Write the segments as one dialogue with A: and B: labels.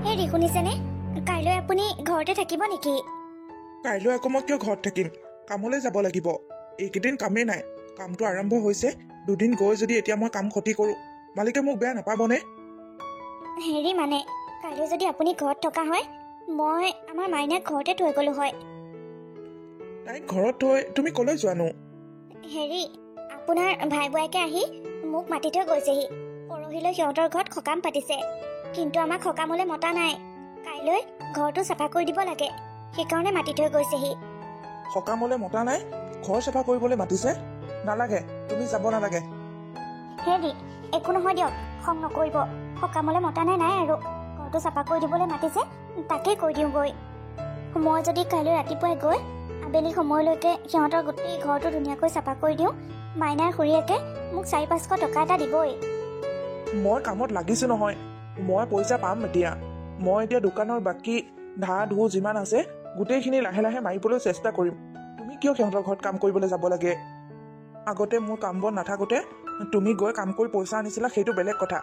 A: হেৰি শুনিছেনে? কাইলৈ আপুনি ঘৰতে থাকিব নেকি?
B: কাইলৈ আকৌ মই কিয় ঘৰত থাকিম? কামলৈ যাব লাগিব। এইকেইদিন কামেই নাই। কামটো আৰম্ভ হৈছে। দুদিন গৈ যদি এতিয়া মই কাম ক্ষতি কৰোঁ, মালিকে মোক বেয়া নাপাবনে?
A: হেৰি মানে, কাইলৈ যদি আপুনি ঘৰত থকা হয়, মই আমাৰ মাইনাক ঘৰতে থৈ গ'লো হয়।
B: তাইক ঘৰত থৈ তুমি কলৈ যোৱানো?
A: হেৰি, আপোনাৰ ভাই বোৱাইকে আহি মোক মাতি থৈ গৈছেহি। পৰহিলৈ সিহঁতৰ ঘৰত সকাম পাতিছে, কিন্তু আমাক সকামলৈ মতা নাই। কাইলৈ ঘৰটো চাফা কৰি দিব লাগে, সেইকাৰণে মাতি থৈ গৈছেহি।
B: সকামলৈ মতা নাই, ঘৰ চাফা কৰিবলৈ মাতিছে? নালাগে, তুমি যাব নালাগে।
A: হেৰি, একো নহয় দিয়ক, খং নকৰিব। সকামলৈ মতা নাই আৰু ঘৰটো চাফা কৰি দিবলৈ মাতিছে, তাকেই কৈ দিওঁগৈ। মই যদি কাইলৈ ৰাতিপুৱাই গৈ আবেলি সময়লৈকে সিহঁতৰ গোটেই ঘৰটো ধুনীয়াকৈ চাফা কৰি দিওঁ, মাইনাৰ খুৰীয়েকে মোক 400-500 টকা এটা দিবই।
B: মই কামত লাগিছো নহয়, মই পইচা পাম এতিয়া। মই এতিয়া দোকানৰ বাকী ধাৰ ধু যিমান আছে গোটেইখিনি লাহে লাহে মাৰিবলৈ চেষ্টা কৰিম। তুমি কিয় সিহঁতৰ ঘৰত কাম কৰিবলৈ যাব লাগে? আগতে মোৰ কাম বন নাথাকোতে তুমি গৈ কাম কৰি পইচা আনিছিলা, সেইটো বেলেগ কথা।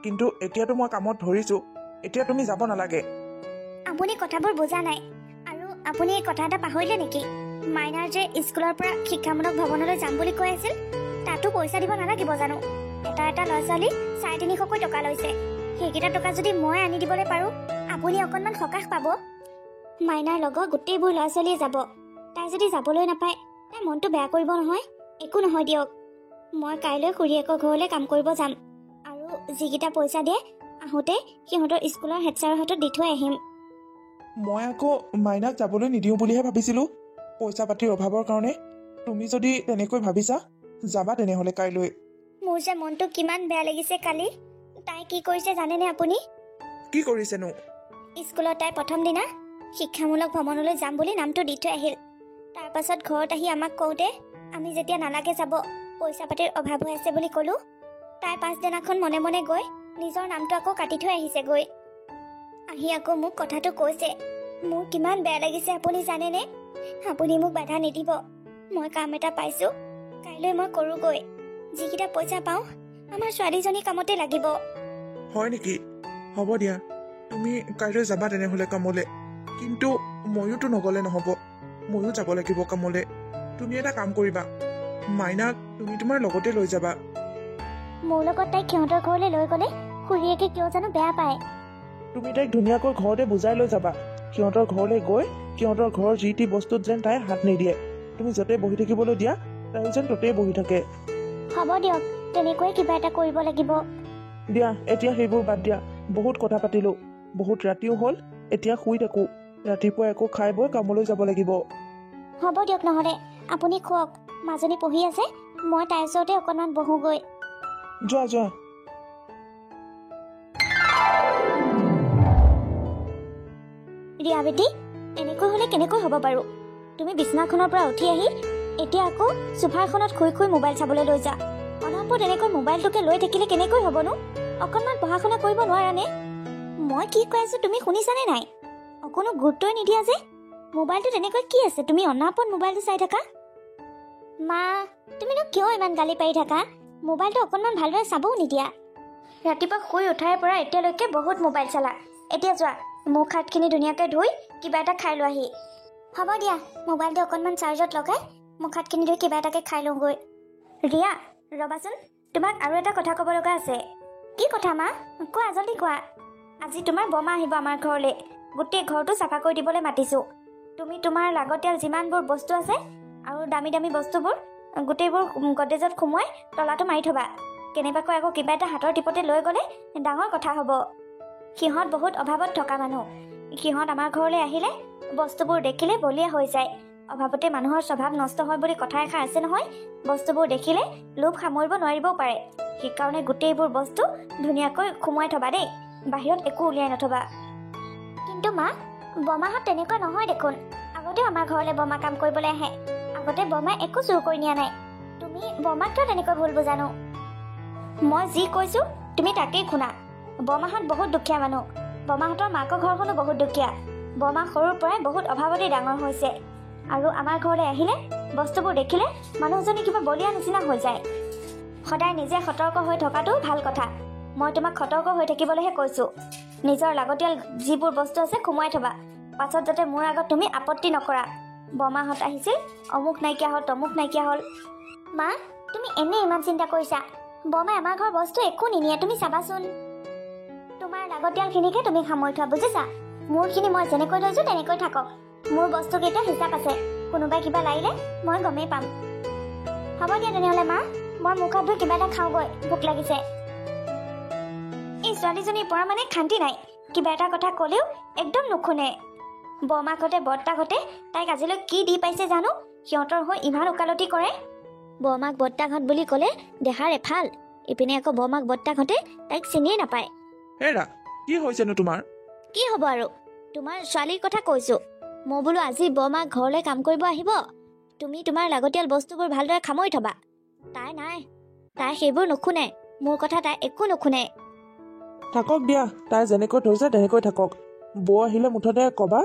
B: কিন্তু এতিয়াতো মই কামত ধৰিছো, এতিয়া তুমি যাব নালাগে।
A: আপুনি কথাবোৰ বুজা নাই। আৰু আপুনি এই কথা এটা পাহৰিলে নেকি? মাইনাৰ যে স্কুলৰ পৰা শিক্ষামূলক ভৱনলৈ যাম বুলি কৈ আছিল, তাতো পইচা দিব নালাগিব জানো? এটা ল'ৰা ছোৱালী 350কৈ টকা লৈছে। সেইকেইটা টকা যদি মই আনি দিবলৈ পাৰো, আপুনি অকণমান সকাহ পাব। মাইনাৰ লগত গোটেইবোৰ ল'ৰা ছোৱালীয়ে যাব। তাই যদি যাবলৈ নাপায়, তাই মনটো বেয়া কৰিব নহয়। একো নহয় দিয়ক, মই কাইলৈ খুৰীয়েকৰ ঘৰলৈ কাম কৰিব যাম। আৰু যিকেইটা পইচা দিয়ে, আহোঁতে সিহঁতৰ স্কুলৰ হেড ছাৰৰ হাতত দি থৈ আহিম।
B: মই আকৌ মাইনাক যাবলৈ নিদিওঁ বুলিহে ভাবিছিলো, পইচা পাতিৰ অভাৱৰ কাৰণে। তুমি যদি তেনেকৈ ভাবিছা, যাবা তেনেহলে কাইলৈ।
A: মোৰ যে মনটো কিমান বেয়া লাগিছে কালি। তাই কি কৰিছে জানেনে আপুনি?
B: কি কৰিছেনো?
A: স্কুলত তাই প্ৰথম দিনা শিক্ষামূলক ভ্ৰমণলৈ যাম বুলি নামটো দি থৈ আহিল। তাৰ পাছত ঘৰত আহি আমাক কওঁতে আমি যেতিয়া নালাগে যাব, পইচা পাতিৰ অভাৱ হৈ আছে বুলি ক'লো, তাই পাছদিনাখন মনে মনে গৈ নিজৰ নামটো আকৌ কাটি থৈ আহিছেগৈ। আহি আকৌ মোক কথাটো কৈছে। মোৰ কিমান বেয়া লাগিছে আপুনি জানেনে? আপুনি মোক বাধা নিদিব। মই কাম এটা পাইছো, কাইলৈ মই কৰোঁগৈ। যিকেইটা পইচা পাওঁ, আমাৰ ছোৱালীজনী কামতে লাগিব।
B: হয় নেকি? হ'ব দিয়া, তুমি কাইলৈ যাবা তেনেহলে কামলৈ। কিন্তু ময়োতো নগলে নহব, ময়ো যাব লাগিব কামলৈ। তুমি এটা কাম কৰিবা, মাইনাক তুমি তোমাৰ লগতে লৈ যাবা।
A: মোৰ লগত তাইক সিহঁতৰ ঘৰলৈ লৈ গ'লে খুৰীয়েকে কিয় জানো বেয়া পায়।
B: তুমি তাইক ধুনীয়াকৈ ঘৰতে বুজাই লৈ যাবা। সিহঁতৰ ঘৰলৈ গৈ সিহঁতৰ ঘৰৰ যি টি বস্তুত যেন তাই হাত নিদিয়ে। তুমি য'তে বহি থাকিবলৈ দিয়া, তাই যেন ত'তেই বহি থাকে।
A: হ'ব দিয়ক, তেনেকৈয়ে কিবা এটা কৰিব লাগিব।
B: দিয়া, এতিয়া সেইবোৰ বাদ দিয়া। বহুত কথা পাতিলো, বহুত ৰাতিও হ'ল। এতিয়া শুই থাকো, ৰাতিপুৱা একো খাই বৈ কামলৈ যাব লাগিব।
A: হ'ব দিয়ক, নহ'লে আপুনি খুৱক। মাজনী পঢ়ি আছে, মই তাইৰ ওচৰতে অকণমান বহোগৈ।
B: যোৱা যোৱা।
A: ৰিয়া বেটি, এনেকৈ হ'লে কেনেকৈ হ'ব বাৰু? তুমি বিছনাখনৰ পৰা উঠি আহি এতিয়া আকৌ চোফাৰখনত শুই শুই মোবাইল চাবলৈ লৈ যা। অনবৰত এনেকৈ মোবাইলটোকে লৈ থাকিলে কেনেকৈ হ'বনো? অকণমান পঢ়া শুনা কৰিব নোৱাৰানে? মই কি কৈ আছো তুমি শুনিছানে নাই? অকণো গুৰুত্বই নিদিয়া যে। মোবাইলটোত এনেকৈ কি আছে তুমি অনাপত মোবাইলটো চাই থাকা? মা, তুমিনো কিয় ইমান গালি পাৰি থাকা? মোবাইলটো অকণমান ভালদৰে চাবও নিদিয়া। ৰাতিপুৱা শুই উঠাৰ পৰা এতিয়ালৈকে বহুত মোবাইল চালা। এতিয়া যোৱা, মুখ হাতখিনি ধুনীয়াকৈ ধুই কিবা এটা খাই লোৱাহি। হ'ব দিয়া, মোবাইলটো অকণমান চাৰ্জত লগাই মুখ হাতখিনি ধুই কিবা এটাকে খাই লওঁগৈ। ৰিয়া, ৰবাচোন, তোমাক আৰু এটা কথা ক'ব লগা আছে। কি কথা মা? কোৱা, জলদি কোৱা। আজি তোমাৰ বমা আহিব আমাৰ ঘৰলৈ। গোটেই ঘৰটো চাফা কৰি দিবলৈ মাতিছোঁ। তুমি তোমাৰ লাগতিয়াল যিমানবোৰ বস্তু আছে আৰু দামী দামী বস্তুবোৰ গোটেইবোৰ গডৰেজত সোমোৱাই তলাটো মাৰি থ'বা। কেনেবাকৈ আকৌ কিবা এটা হাতৰ টিপতে লৈ গ'লে ডাঙৰ কথা হ'ব। সিহঁত বহুত অভাৱত থকা মানুহ। সিহঁত আমাৰ ঘৰলৈ আহিলে বস্তুবোৰ দেখিলে বলিয়া হৈ যায়। অভাৱতে মানুহৰ স্বভাৱ নষ্ট হয় বুলি কথা এষাৰ আছে নহয়। বস্তুবোৰ দেখিলে লোভ সামৰিব নোৱাৰিবও পাৰে। সেইকাৰণে গোটেইবোৰ বস্তু ধুনীয়াকৈ সোমোৱাই থ'বা দেই, বাহিৰত একো উলিয়াই নথ'বা। কিন্তু মা, বমাহঁত তেনেকুৱা নহয় দেখোন। আগতেও আমাৰ ঘৰলৈ বমা কাম কৰিবলৈ আহে। আগতে বমাই একো চুৰ কৰি নিয়া নাই। তুমি বমাক কিয় তেনেকৈ ভুল বুজানো? মই যি কৈছোঁ তুমি তাকেই শুনা। বমাহঁত বহুত দুখীয়া মানুহ। বমাহঁতৰ মাকৰ ঘৰখনো বহুত দুখীয়া। বমা সৰুৰ পৰাই বহুত অভাৱতেই ডাঙৰ হৈছে। আৰু আমাৰ ঘৰলৈ আহিলে বস্তুবোৰ দেখিলে মানুহজনী কিবা বলিয়া নিচিনা হৈ যায়। সদায় নিজে সতৰ্ক হৈ থকাটো ভাল কথা। মই তোমাক সতৰ্ক হৈ থাকিবলৈহে কৈছোঁ। নিজৰ লাগতিয়াল যিবোৰ বস্তু আছে সোমোৱাই থবা পাছত যাতে মোৰ আগত তুমি আপত্তি নকৰা বৰমাহঁত আহিছিল অমুক নাইকিয়া হ'ল তমুক নাইকিয়া হ'ল মা তুমি এনে ইমান চিন্তা কৰিছা বৰমাই আমাৰ ঘৰ বস্তু একো নিনিয়ে তুমি চাবাচোন তোমাৰ লাগতিয়ালখিনিকে তুমি সামৰি থোৱা বুজিছা মোৰখিনি মই যেনেকৈ লৈছোঁ তেনেকৈ থাকক মোৰ বস্তুকেইটা হিচাপ আছে কোনোবাই কিবা লাগিলে মই গমেই পাম হ'ব দিয়া তেনেহ'লে মা মই মুখ হাত ধুই কিবা এটা খাওঁগৈ ভোক লাগিছে এই ছোৱালীজনীৰ পৰা মানে শান্তি নাই কিবা এটা কথা ক'লেও একদম নুশুনে বৰমাকহঁতে বৰ্তাকহঁতে তাইক আজিলৈ কি দি পাইছে জানো সিহঁতৰ হৈ ইমান ওকালতি কৰে বৰমাক বৰ্তাকহঁত বুলি ক'লে দেখাৰ এফাল ইপিনে আকৌ বৰমাক বৰ্তাকহঁতে তাইক চিনিয়ে নাপায়
B: হেৰা কি হৈছেনো তোমাৰ
A: কি হ'ব আৰু তোমাৰ ছোৱালীৰ কথা কৈছোঁ মই বোলো আজি বৰমাক ঘৰলৈ কাম কৰিব আহিব তুমি তোমাৰ লাগতিয়াল বস্তুবোৰ ভালদৰে সামৰি থবা তাই নাই তাই সেইবোৰ নুশুনে মোৰ কথা তাই একো নুশুনে
B: থাকক দিয়া তাই যেনেকৈ থৈছে তেনেকৈ থাকক বৌ আহিলে মুঠতে ক'বা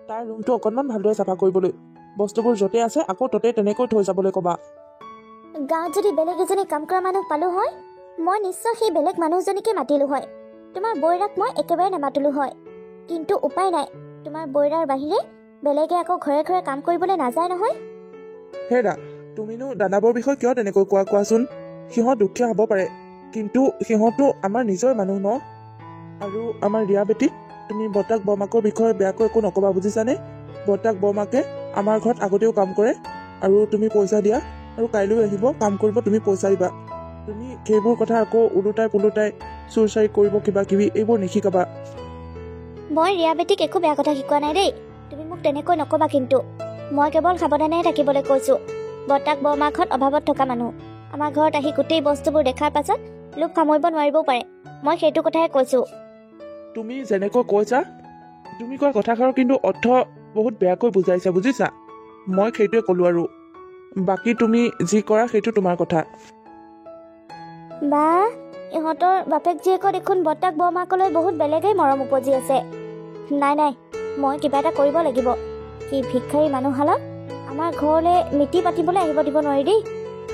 B: তাইৰ ৰুমটো অকণমান ভালদৰে চাফা কৰিবলৈ বস্তুবোৰ য'তে আছে আকৌ ত'তে তেনেকৈ থৈ যাবলৈ ক'বা
A: গাঁৱত যদি বেলেগ এজনী কাম কৰা মানুহ পালোঁ হয় মই নিশ্চয় সেই বেলেগ মানুহজনীকে মাতিলোঁ হয় তোমাৰ বৈৰাক মই একেবাৰে নামাতিলোঁ হয় কিন্তু উপায় নাই তোমাৰ বৈৰাৰ বাহিৰে বেলেগে আকৌ ঘৰে ঘৰে কাম কৰিবলৈ নাযায় নহয়
B: হেৰা তুমিনো দাদাবৰ বিষয়ে কিয় তেনেকৈ কোৱাচোন সিহঁত দুখীয়া হ'ব পাৰে কিন্তু সিহঁতো আমাৰ নিজৰ মানুহ ন আৰু আমাৰ ৰিয়া বেটী তুমি বৰ্তাক বৰমাকৰ বিষয়ে বেয়াকৈ একো নক'বা বুজিছানে বৰ্তাক বৰমাকে আমাৰ ঘৰত আগতেও কাম কৰে আৰু তুমি পইচা দিয়া আৰু কাইলৈ আহিব কাম কৰিব তুমি পইচা দিবা তুমি সেইবোৰ কথা আকৌ ওলোটাই পোলোটাই চুৰ চাৰি কৰিব কিবা কিবি এইবোৰ নিশিকাবা
A: মই ৰিয়া বেটীক একো বেয়া কথা শিকোৱা নাই দেই তুমি মোক তেনেকৈ নক'বা কিন্তু মই কেৱল সাৱধানেহে থাকিবলৈ কৈছোঁ বৰ্তাক বৰমাকহঁত অভাৱত থকা মানুহ আমাৰ ঘৰত আহি গোটেই বস্তুবোৰ দেখাৰ পাছত লোভ সামৰিব নোৱাৰিবও পাৰে মই সেইটো কথাহে কৈছোঁ
B: তুমি যেনেকৈ কৈছা তুমি কোৱা কথাষাৰৰ কিন্তু অৰ্থ বহুত বেয়াকৈ বুজাইছা বুজিছা মই সেইটোৱে ক'লোঁ আৰু বাকী তুমি যি কৰা সেইটো তোমাৰ কথা
A: বা ইহঁতৰ বাপেক জীয়েকৰ দেখোন বৰ্তাক বৰমাকলৈ বহুত বেলেগেই মৰম উপজি আছে নাই নাই মই কিবা এটা কৰিব লাগিব কি ভিক্ষাৰী মানুহহালক আমাৰ ঘৰলৈ মিতি পাতিবলৈ আহিব দিব নোৱাৰি দেই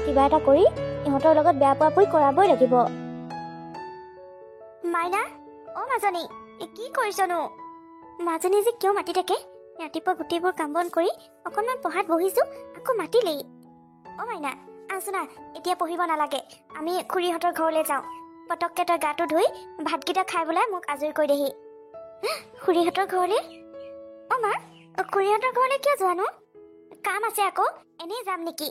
A: কিবা এটা কৰি ইহঁতৰ লগত বেয়া পোৱা পুই কৰাবই লাগিব মাইনা অ মাজনী কি কৰিছনো মাজনী যে কিয় মাতি থাকে ৰাতিপুৱা গোটেইবোৰ কাম বন কৰি অকণমান পঢ়াত বহিছোঁ আকৌ মাতিলেই অ মাইনা আছোনা এতিয়া পঢ়িব নালাগে আমি খুৰীহঁতৰ ঘৰলৈ যাওঁ পটককৈ তই গাটো ধুই ভাতকেইটা খাই পেলাই মোক আজৰি কৰি দেহি খুৰীহঁতৰ ঘৰলৈ অ মা খুৰীহঁতৰ ঘৰলৈ কিয় যোৱানো কাম আছে আকৌ এনেই যাম নেকি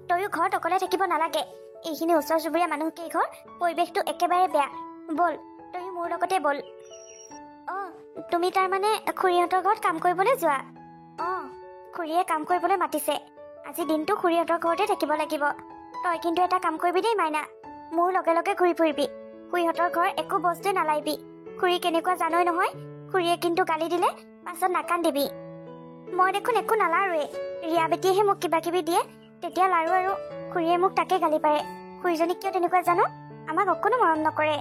A: তয়ো ঘৰত অকলে থাকিব নালাগে এইখিনি ওচৰ চুবুৰীয়া মানুহকেইঘৰ পৰিৱেশটো একেবাৰে বেয়া ব'ল তয়ো মোৰ লগতে ব'ল অঁ তুমি তাৰমানে খুৰীহঁতৰ ঘৰত কাম কৰিবলৈ যোৱা অঁ খুৰীয়ে কাম কৰিবলৈ মাতিছে আজি দিনটো খুৰীহঁতৰ ঘৰতে থাকিব লাগিব তই কিন্তু এটা কাম কৰিবি দেই মাইনা মোৰ লগে লগে ঘূৰি ফুৰিবি খুৰীহঁতৰ ঘৰ একো বস্তুৱে নালাইবি খুৰী কেনেকুৱা জানই নহয় খুৰীয়ে কিন্তু গালি দিলে পাছত নাকান্দিবি মই দেখোন একো নালাৰোৱে ৰিয়া বেটীয়েহে মোক কিবা কিবি দিয়ে তেতিয়া লাৰু আৰু খুৰীয়ে মোক তাকে গালি পাৰে খুৰীজনীক কিয় তেনেকুৱা জানো আমাক অকণো মৰম নকৰে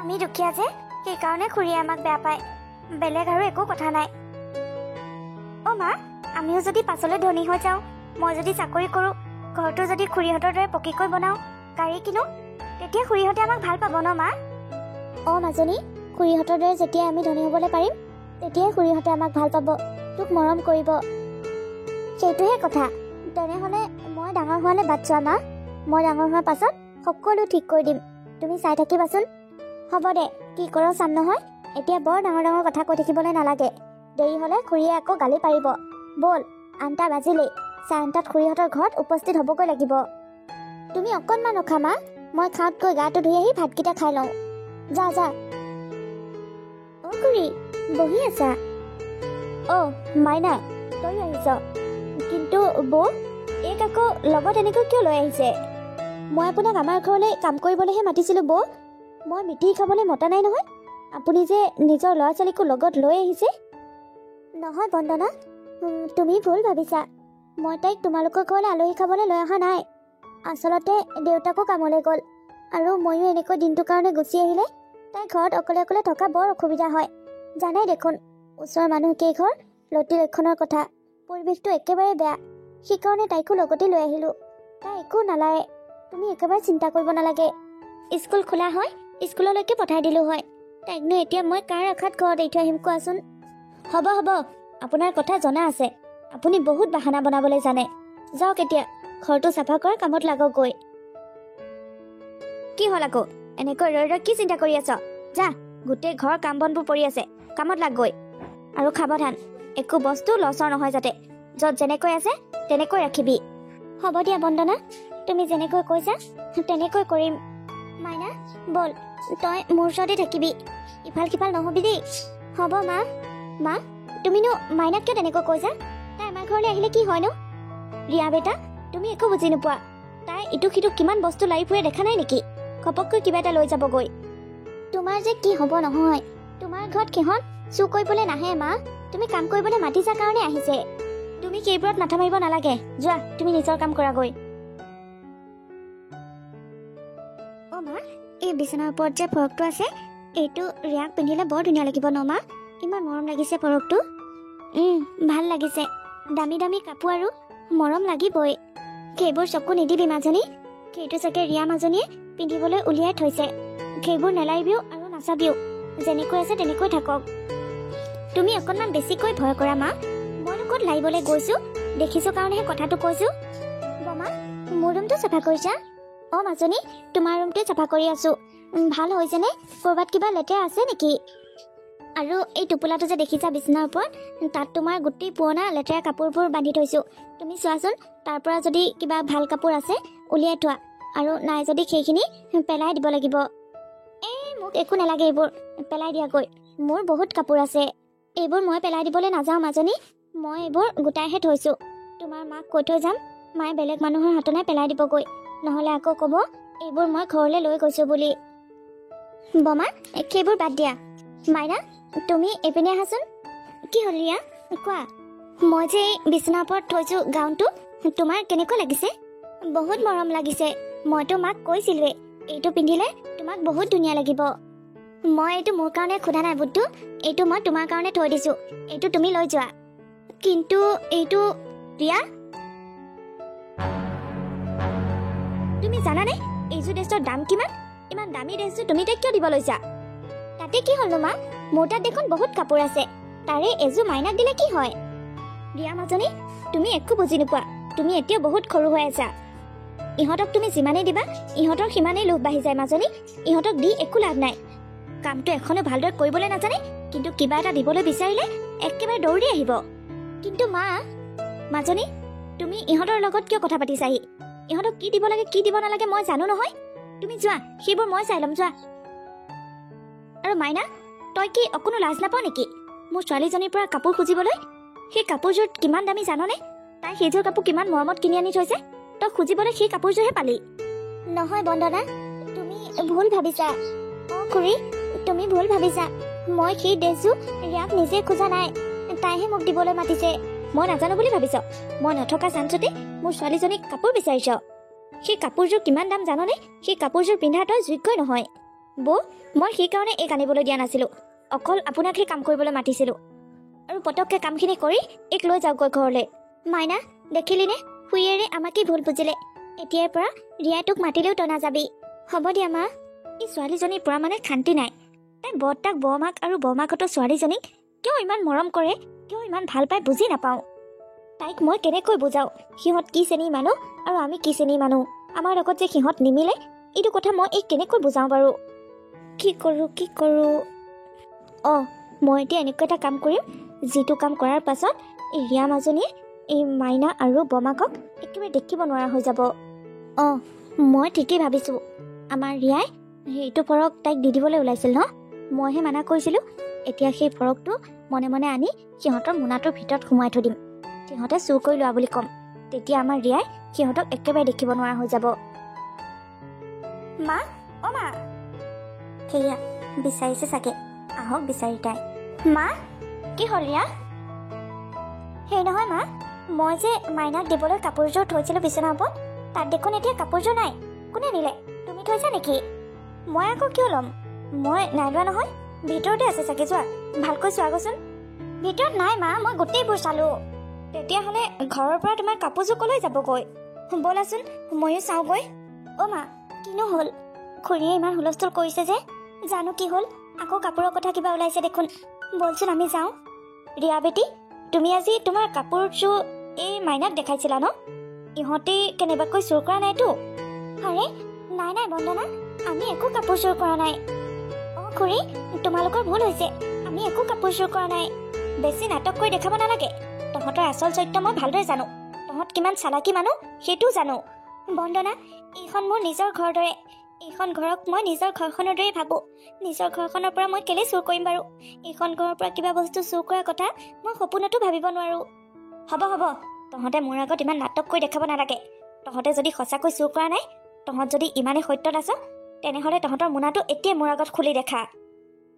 A: আমি দুখীয়া যে সেইকাৰণে খুৰীয়ে আমাক বেয়া পায় বেলেগ আৰু একো কথা নাই অ মা আমিও যদি পাছলৈ ধনী হৈ যাওঁ মই যদি চাকৰি কৰোঁ ঘৰটো যদি খুৰীহঁতৰ দৰে পকীকৈ বনাওঁ গাড়ী কিনো তেতিয়া খুৰীহঁতে আমাক ভাল পাব ন মা অ মাজনী খুৰীহঁতৰ দৰে যেতিয়া আমি ধনী হ'বলৈ পাৰিম তেতিয়াই খুৰীহঁতে আমাক ভাল পাব তোক মৰম কৰিব সেইটোহে কথা তেনেহ'লে মই ডাঙৰ হোৱালৈ বাট চোৱা মা মই ডাঙৰ হোৱাৰ পাছত সকলো ঠিক কৰি দিম তুমি চাই থাকিবাচোন হ'ব দে কি কৰ চাম নহয় এতিয়া বৰ ডাঙৰ ডাঙৰ কথা কৈ থাকিবলৈ নালাগে দেৰি হ'লে খুৰীয়ে আকৌ গালি পাৰিব ব'ল 8টা বাজিলেই 8:30 খুৰীহঁতৰ ঘৰত উপস্থিত হ'বগৈ লাগিব তুমি অকণমান ৰখা মা মই খাওঁতকৈ গাটো ধুই আহি ভাতকেইটা খাই লওঁ যা যা অ খুৰী বহি আছা অ' মাইনা তই আহিছ কিন্তু বৌ এইক আকৌ লগত এনেকৈ কিয় লৈ আহিছে মই আপোনাক আমাৰ ঘৰলৈ কাম কৰিবলৈহে মাতিছিলোঁ বৌ মই মিঠি খাবলৈ মতা নাই নহয় আপুনি যে নিজৰ ল'ৰা ছোৱালীকো লগত লৈ আহিছে নহয় বন্দনা তুমি ভুল ভাবিছা মই তাইক তোমালোকৰ ঘৰলৈ আলহী খাবলৈ লৈ অহা নাই আচলতে দেউতাকো কামলৈ গ'ল আৰু ময়ো এনেকৈ দিনটোৰ কাৰণে গুচি আহিলে তাই ঘৰত অকলে অকলে থকা বৰ অসুবিধা হয় জানাই দেখোন ওচৰৰ মানুহকেইঘৰ লতি লক্ষণৰ কথা পৰিৱেশটো একেবাৰে বেয়া সেইকাৰণে তাইকো লগতে লৈ আহিলোঁ তাই একো নালাগে তুমি একেবাৰে চিন্তা কৰিব নালাগে স্কুল খোলা হয় স্কুললৈকে পঠাই দিলোঁ হয় তাইকনো এতিয়া মই কাৰ আশাত ঘৰত এৰি থৈ আহিম কোৱাচোন? হ'ব হ'ব, আপোনাৰ কথা জনা আছে। আপুনি বহুত বাহানা বনাবলৈ জানে। যাওক এতিয়া ঘৰটো চাফা কৰা কামত লাগক গৈ। কি হ'ল আকৌ? এনেকৈ ৰৈ ৰৈ কি চিন্তা কৰি আছ? যা, গোটেই ঘৰৰ কাম বনবোৰ পৰি আছে, কামত লাগ গৈ। আৰু সাৱধান, একো বস্তু লচৰ নহয় যাতে। য'ত যেনেকৈ আছে তেনেকৈ ৰাখিবি। হ'ব দিয়া বন্দনা, তুমি যেনেকৈ কৈছা তেনেকৈ কৰিম। মাইনা বল, তই মোৰ ওচৰতে থাকিবি, ইফাল সিফাল নহবি দেই। হ'ব মা। মা, তুমিনো মাইনাক কিয় তেনেকৈ কৈছা? তাই আমাৰ ঘৰলৈ আহিলে কি হয়নো? ৰিয়া বেটা, তুমি একো বুজি নোপোৱা। তাই ইটো সিটো কিমান বস্তু লাৰি ফুৰে দেখা নাই নেকি? ঘপককৈ কিবা এটা লৈ যাবগৈ। তোমাৰ যে কি হ'ব নহয়, তোমাৰ ঘৰত সিহঁত চুৰ কৰিবলৈ নাহে মা, তুমি কাম কৰিবলৈ মাতিছা কাৰণে আহিছে। তুমি সেইবোৰত মাথা মাৰিব নালাগে, যোৱা তুমি নিজৰ কাম কৰাগৈ। অ' মা, এই বিচনাৰ ওপৰত যে ফৰকটো আছে, এইটো ৰিয়াক পিন্ধিলে বৰ ধুনীয়া লাগিব ন মা? ইমান মৰম লাগিছে ফৰকটো। ভাল লাগিছে। দামী দামী কাপোৰ আৰু মৰম লাগিবই। সেইবোৰ চকু নিদিবি মাজনী, সেইটো চাগে ৰিয়া মাজনীয়ে পিন্ধিবলৈ উলিয়াই থৈছে। সেইবোৰ নেলাৰিবিও আৰু নাচাবিও, যেনেকৈ আছে তেনেকৈ থাকক। তুমি অকণমান বেছিকৈ ভয় কৰা মা। মইনো ক'ত লাৰিবলৈ গৈছো, দেখিছো কাৰণেহে কথাটো কৈছো। বমা, মোৰ ৰুমটো চাফা কৰিছা? অ' মাজনী, তোমাৰ ৰুমটোৱে চাফা কৰি আছো। ভাল হৈছেনে? ক'ৰবাত কিবা লেতেৰা আছে নেকি? আৰু এই টোপোলাটো যে দেখিছা বিচনাৰ ওপৰত, তাত তোমাৰ গোটেই পুৰণা লেতেৰা কাপোৰবোৰ বান্ধি থৈছো। তুমি চোৱাচোন, তাৰ পৰা যদি কিবা ভাল কাপোৰ আছে উলিয়াই থোৱা, আৰু নাই যদি সেইখিনি পেলাই দিব লাগিব। মোক একো নালাগে এইবোৰ, পেলাই দিয়াগৈ। মোৰ বহুত কাপোৰ আছে, এইবোৰ মই পেলাই দিবলৈ নাযাওঁ মাজনী। মই এইবোৰ গোটাইহে থৈছো। তোমাৰ মাক কৈ থৈ যাম, মায়ে বেলেগ মানুহৰ হাতনে পেলাই দিবগৈ, নহ'লে আকৌ ক'ব এইবোৰ মই ঘৰলৈ লৈ গৈছো বুলি। বমা, সেইবোৰ বাদ দিয়া। মাইনা, তুমি এইপিনে আহাচোন। কি হ'ল ৰিয়া, কোৱা। মই যে এই বিচনাৰ ওপৰত থৈছো গাউনটো, তোমাৰ কেনেকুৱা লাগিছে? বহুত মৰম লাগিছে। মইতো মাক কৈছিলোৱে, এইটো পিন্ধিলে তোমাক বহুত ধুনীয়া লাগিব। মই এইটো মোৰ কাৰণে সোধা নাই বুদ্ধু, এইটো মই তোমাৰ কাৰণে থৈ দিছো, এইটো তুমি লৈ যোৱা। কিন্তু এইটো ৰিয়া, তুমি জানানে এইযোৰ ড্ৰেছৰ দাম কিমান? ইমান দামী ড্ৰেছযোৰ তুমি তাইক কিয় দিব লৈছা? তাতে কি হ'লনো মা, মোৰ তাত দেখোন বহুত কাপোৰ আছে, তাৰে এযোৰ মাইনাক দিলে কি হয়? ৰিয়া মাজনী, তুমি একো বুজি নোপোৱা, তুমি এতিয়াও বহুত সৰু হৈ আছা। ইহঁতক তুমি যিমানেই দিবা ইহঁতৰ সিমানেই লোভ বাঢ়ি যায় মাজনী। ইহঁতক দি একো লাভ নাই। কামটো এখনো ভালদৰে কৰিবলৈ নাজানে, কিন্তু কিবা এটা দিবলৈ বিচাৰিলে একেবাৰে দৌৰি আহিব। কিন্তু মা, মাজনী, তুমি ইহঁতৰ লগত কিয় কথা পাতিছাহি? ইহঁতক কি দিব লাগে কি দিব নালাগে মই জানো নহয়। তুমি যোৱা, সেইবোৰ মই চাই ল'ম, যোৱা। আৰু মাইনা, তই কি অকণো লাজ নাপাৱ নেকি মোৰ ছোৱালীজনীৰ পৰা কাপোৰ খুজিবলৈ? সেই কাপোৰযোৰ কিমান দামী জাননে? তাই সেইযোৰ কাপোৰ কিমান মৰমত কিনি আনি থৈছে, তই খুজিবলৈ সেই কাপোৰযোৰহে পালি। নহয় বন্দনা, তুমি ভুল ভাবিছা। অ' খুৰী, তুমি ভুল ভাবিছা। মই সেই ড্ৰেছযোৰ ৰিয়াক নিজে খোজা নাই, তাইহে মোক দিবলৈ মাতিছে। মই নাজানো বুলি ভাবিছ? মই নথকা চান্সতে মোৰ ছোৱালীজনীক কাপোৰ বিচাৰিছ। সেই কাপোৰযোৰ কিমান দাম জাননে? সেই কাপোৰযোৰ পিন্ধা তই যোগ্যই নহয়। বৌ, মই সেইকাৰণে এইক আনিবলৈ দিয়া নাছিলো, অকল আপোনাকহে কাম কৰিবলৈ মাতিছিলো। আৰু পটককৈ কামখিনি কৰি এইক লৈ যাওকগৈ ঘৰলৈ। মাইনা, দেখিলিনে, খুৰীয়েৰে আমাকেই ভুল বুজিলে। এতিয়াৰ পৰা ৰিয়াই তোক মাতিলেও তই নাযাবি। হ'ব দিয়া মা। এই ছোৱালীজনীৰ পৰা মানে শান্তি নাই। তাই বৰতাক বৰমাক আৰু বৰমাকহঁতৰ ছোৱালীজনীক কিয় ইমান মৰম কৰে, কিয় ইমান ভাল পায় বুজি নাপাওঁ। তাইক মই কেনেকৈ বুজাওঁ সিহঁত কি শ্ৰেণীৰ মানুহ আৰু আমি কি শ্ৰেণীৰ মানুহ, আমাৰ লগত যে সিহঁত নিমিলে, এইটো কথা মই এইক কেনেকৈ বুজাওঁ বাৰু? কি কৰোঁ? অঁ, মই এতিয়া এনেকুৱা এটা কাম কৰিম, যিটো কাম কৰাৰ পাছত এই ৰিয়া মাজনীয়ে এই মাইনা আৰু বমাকক একেবাৰে দেখিব নোৱাৰা হৈ যাব। অঁ, মই ঠিকেই ভাবিছোঁ। আমাৰ ৰিয়াই সেইটো ফৰক তাইক দি দিবলৈ ওলাইছিল ন? মইহে মানা কৰিছিলোঁ। এতিয়া সেই ফৰকটো মনে মনে আনি সিহঁতৰ মোনাটোৰ ভিতৰত সোমোৱাই থৈ দিম। সিহঁতে চুৰ কৰি লোৱা বুলি ক'ম, তেতিয়া আমাৰ ৰিয়াই সিহঁতক একেবাৰে দেখিব নোৱাৰা হৈ যাব। মা, অ' মা, সেয়া বিচাৰিছে চাগে, আহক বিচাৰি তাই। মা, কি হ'ল ৰিয়া? সেই নহয় মা, মই যে মাইনাক দিবলৈ কাপোৰযোৰ থৈছিলোঁ বিচনাৰ ওপৰত, তাত দেখোন এতিয়া কাপোৰযোৰ নাই। কোনে নিলে? তুমি থৈছা নেকি? মই আকৌ কিয় ল'ম? মই নাই লোৱা নহয়, ভিতৰতে আছে চাগে, যোৱা ভালকৈ চোৱাগৈচোন। ভিতৰত নাই মা, মই গোটেইবোৰ চালোঁ। তেতিয়াহ'লে ঘৰৰ পৰা তোমাৰ কাপোৰযোৰ ক'লৈ যাবগৈ? ব'লাচোন ময়ো চাওঁগৈ। অ' মা, কিনো হ'ল? খুৰীয়ে ইমান হুলস্থুল কৰিছে যে, জানো কি হ'ল। আকৌ কাপোৰৰ কথা কিবা ওলাইছে দেখোন বলচোন আমি যাওঁ ৰিয়া বেটি তুমি আজি তোমাৰ কাপোৰযোৰ এই মাইনাক দেখাইছিলা ন ইহঁতে কেনেবাকৈ চুৰ কৰা নাইতো আৰে নাই নাই বন্দনা আমি একো কাপোৰ চুৰ কৰা নাই অ' খুৰী তোমালোকৰ ভুল হৈছে আমি একো কাপোৰ চুৰ কৰা নাই বেছি নাটক কৰি দেখাব নালাগে তহঁতৰ আচল চৰিত্ৰ মই ভালদৰে জানো তহঁত কিমান চালাকি মানুহ সেইটোও জানো বন্দনা এইখন মোৰ নিজৰ ঘৰ দৰে এইখন ঘৰক মই নিজৰ ঘৰখনৰ দৰে ভাবোঁ নিজৰ ঘৰখনৰ পৰা মই কেলে চুৰ কৰিম বাৰু এইখন ঘৰৰ পৰা কিবা বস্তু চুৰ কৰাৰ কথা মই সপোনতো ভাবিব নোৱাৰোঁ হ'ব হ'ব তহঁতে মোৰ আগত ইমান নাটক কৰি দেখাব নালাগে তহঁতে যদি সঁচাকৈ চুৰ কৰা নাই তহঁত যদি ইমানেই সত্যত আছ তেনেহ'লে তহঁতৰ মোনাটো এতিয়াই মোৰ আগত খুলি দেখা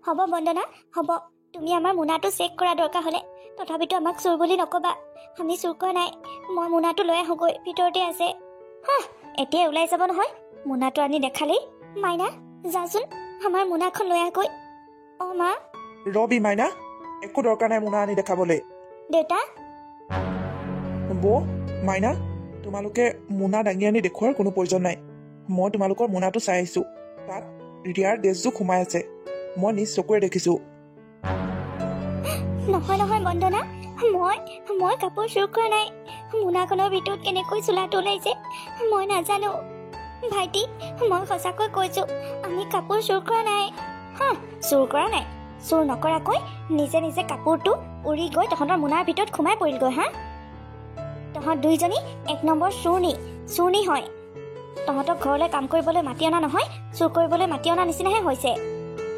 A: হ'ব বন্দনা হ'ব তুমি আমাৰ মোনাটো চেক কৰা দৰকাৰ হ'লে তথাপিতো আমাক চুৰ বুলি নক'বা আমি চুৰ কৰা নাই মই মোনাটো লৈ আহোঁগৈ ভিতৰতে আছে হাঁ এতিয়াই ওলাই যাব নহয় মোনাটো আনি দেখালেই মাইনা যাচোন আমাৰ মোনাখন লৈ আহগৈ অ' মা
B: ৰবি মাইনা একো দৰকাৰ নাই মোনা আনি দেখাবলৈ
A: দেউতা
B: বৌ মাইনা তোমালোকে মোনা দাঙি আনি দেখুওৱাৰ কোনো প্ৰয়োজন নাই মই তোমালোকৰ মোনাটো চাই আহিছোঁ তাত ৰিয়াৰ ড্ৰেছযোৰ সোমাই আছে মই নিজ চকুৰে দেখিছোঁ
A: নহয় নহয় বন্দনা মই কাপোৰ চুৰ কৰা নাই মোনাখনৰ ভিতৰত কেনেকৈ চোলাটো ওলাইছে মই নাজানো ভাইটি মই সঁচাকৈ কৈছোঁ আমি কাপোৰ চুৰ কৰা নাই হা চুৰ কৰা নাই চুৰ নকৰাকৈ নিজে নিজে কাপোৰটো উৰি গৈ তহঁতৰ মোনাৰ ভিতৰত সোমাই পৰিলগৈ হা তহঁত দুইজনী এক নম্বৰ চুৰনি হয় তহঁতক ঘৰলৈ কাম কৰিবলৈ মাতি অনা নহয় চুৰ কৰিবলৈ মাতি অনা নিচিনাহে হৈছে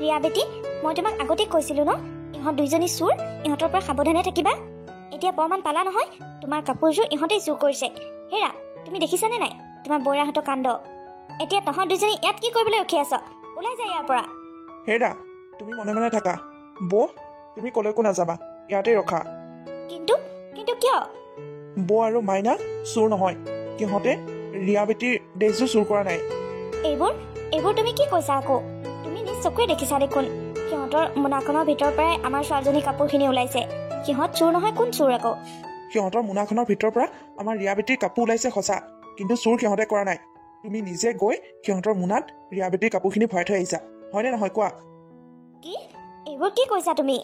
A: ৰিয়া বেটি মই তোমাক আগতে কৈছিলোঁ ন ইহঁত দুইজনী চুৰ ইহঁতৰ পৰা সাৱধানে থাকিবা এতিয়া প্ৰমাণ পালা নহয় তোমাৰ কাপোৰযোৰ ইহঁতেই চুৰ কৰিছে হেৰা তুমি দেখিছানে নাই তোমাৰ বৌৰাহঁতৰ কাণ্ড এতিয়া তহঁত দুইজনী ইয়াত কি কৰিবলৈ ৰখি আছ ওলাই যা ইয়াৰ পৰা
B: হেৰা তুমি মনে মনে থাকা বৌ তুমি ক'লৈকো নাযাবা ইয়াতে ৰখা
A: কিন্তু কিয়
B: বৌ আৰু মাইনা চুৰ নহয় সিহঁতে ৰিয়া বেটিৰ ড্ৰেছযোৰ চুৰ কৰা নাই
A: এইবোৰ তুমি কি কৈছা আকৌ তুমি নিজ চকুৱে দেখিছা দেখোন সিহঁতৰ মোনাখনৰ ভিতৰৰ পৰাই আমাৰ ছোৱালীজনীৰ কাপোৰখিনি ওলাইছে সিহঁত চুৰ নহয় কোন চুৰ আকৌ
B: সিহঁতৰ মোনাখনৰ ভিতৰৰ পৰা আমাৰ ৰিয়া বেটিৰ কাপোৰ ওলাইছে সঁচা কিন্তু চুৰ সিহঁতে কৰা নাই তুমি নিজে গৈ সিহঁতৰ মোনাত ৰিয়া বেটিৰ কাপোৰখিনি ভৰাই থৈ আহিছা হয়নে নহয় কোৱা
A: কি এইবোৰ কি কৈছা তুমি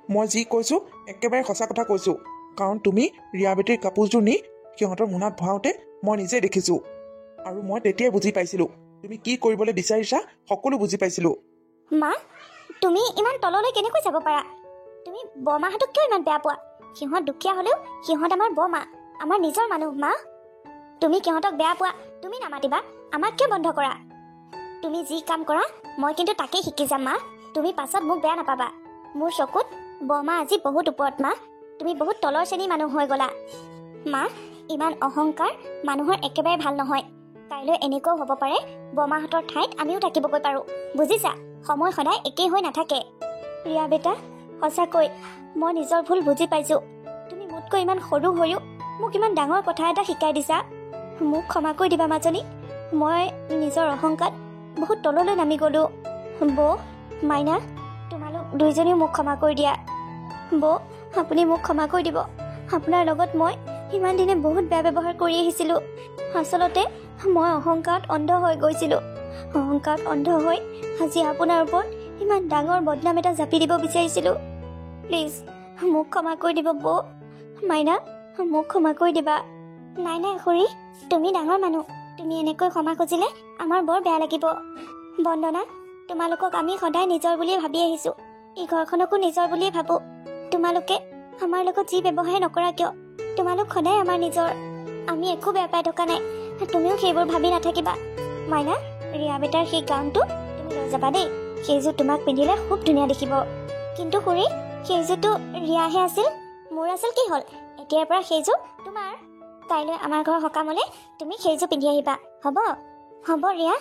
B: মই যি কৈছোঁ একেবাৰে সঁচা কথা কৈছোঁ কাৰণ তুমি ৰিয়া বেটিৰ কাপোৰযোৰ নি সিহঁতৰ মোনাত ভৰাওঁতে মই নিজে দেখিছোঁ আৰু মই তেতিয়াই বুজি পাইছিলোঁ তুমি কি কৰিবলৈ বিচাৰিছা সকলো বুজি পাইছিলোঁ
A: মা তুমি ইমান তললৈ কেনেকৈ যাব পাৰা তুমি বৰমাহঁতক কিয় ইমান বেয়া পোৱা সিহঁত দুখীয়া হ'লেও সিহঁত আমাৰ বৰমা আমাৰ নিজৰ মানুহ মা তুমি সিহঁতক বেয়া পোৱা তুমি নামাতিবা আমাক কিয় বন্ধ কৰা তুমি যি কাম কৰা মই কিন্তু তাকেই শিকি যাম মা তুমি পাছত মোক বেয়া নাপাবা মোৰ চকুত বৰমা আজি বহুত ওপৰত মা তুমি বহুত তলৰ শ্ৰেণীৰ মানুহ হৈ গ'লা মা ইমান অহংকাৰ মানুহৰ একেবাৰে ভাল নহয় কাইলৈ এনেকুৱাও হ'ব পাৰে বৰমাহঁতৰ ঠাইত আমিও থাকিবগৈ পাৰোঁ বুজিছা সময় সদায় একেই হৈ নাথাকে ৰিয়া বেটা সঁচাকৈ মই নিজৰ ভুল বুজি পাইছোঁ তুমি মোতকৈ ইমান সৰু হৈও মোক ইমান ডাঙৰ কথা এটা শিকাই দিছা মোক ক্ষমা কৰি দিবা মাজনী মই নিজৰ অহংকাৰত বহুত তললৈ নামি গ'লোঁ বৌ মাইনা তোমালোক দুইজনীও মোক ক্ষমা কৰি দিয়া বৌ আপুনি মোক ক্ষমা কৰি দিব আপোনাৰ লগত মই ইমান দিনে বহুত বেয়া ব্যৱহাৰ কৰি আহিছিলোঁ আচলতে মই অহংকাৰত অন্ধ হৈ গৈছিলোঁ অহংকাৰত অন্ধ হৈ আজি আপোনাৰ ওপৰত ইমান ডাঙৰ বদনাম এটা জাপি দিব বিচাৰিছিলোঁ প্লিজ মোক ক্ষমা কৰি দিব বৌ মাইনা মোক ক্ষমা কৰি দিবা নাই খুৰী তুমি ডাঙৰ মানুহ তুমি এনেকৈ ক্ষমা খুজিলে আমাৰ বৰ বেয়া লাগিব বন্দনা তোমালোকক আমি সদায় নিজৰ বুলিয়ে ভাবি আহিছোঁ এই ঘৰখনকো নিজৰ বুলিয়ে ভাবোঁ তোমালোকে আমাৰ লগত যি ব্যৱহাৰ নকৰা কিয় তোমালোক সদায় আমাৰ নিজৰ আমি একো বেয়া পাই থকা নাই তুমিও সেইবোৰ ভাবি নাথাকিবা মাইনা ৰিয়া বেটাৰ সেই গাউনটো তুমি লৈ যাবা দেই সেইযোৰ তোমাক পিন্ধিলে খুব ধুনীয়া দেখিব কিন্তু খুৰী সেইযোৰটো ৰিয়াহে আছিল মোৰ আছিল কি হ'ল এতিয়াৰ পৰা সেইযোৰ তোমাৰ কাইলৈ আমাৰ ঘৰ সকামলৈ তুমি সেইযোৰ পিন্ধি আহিবা হ'ব ৰিয়া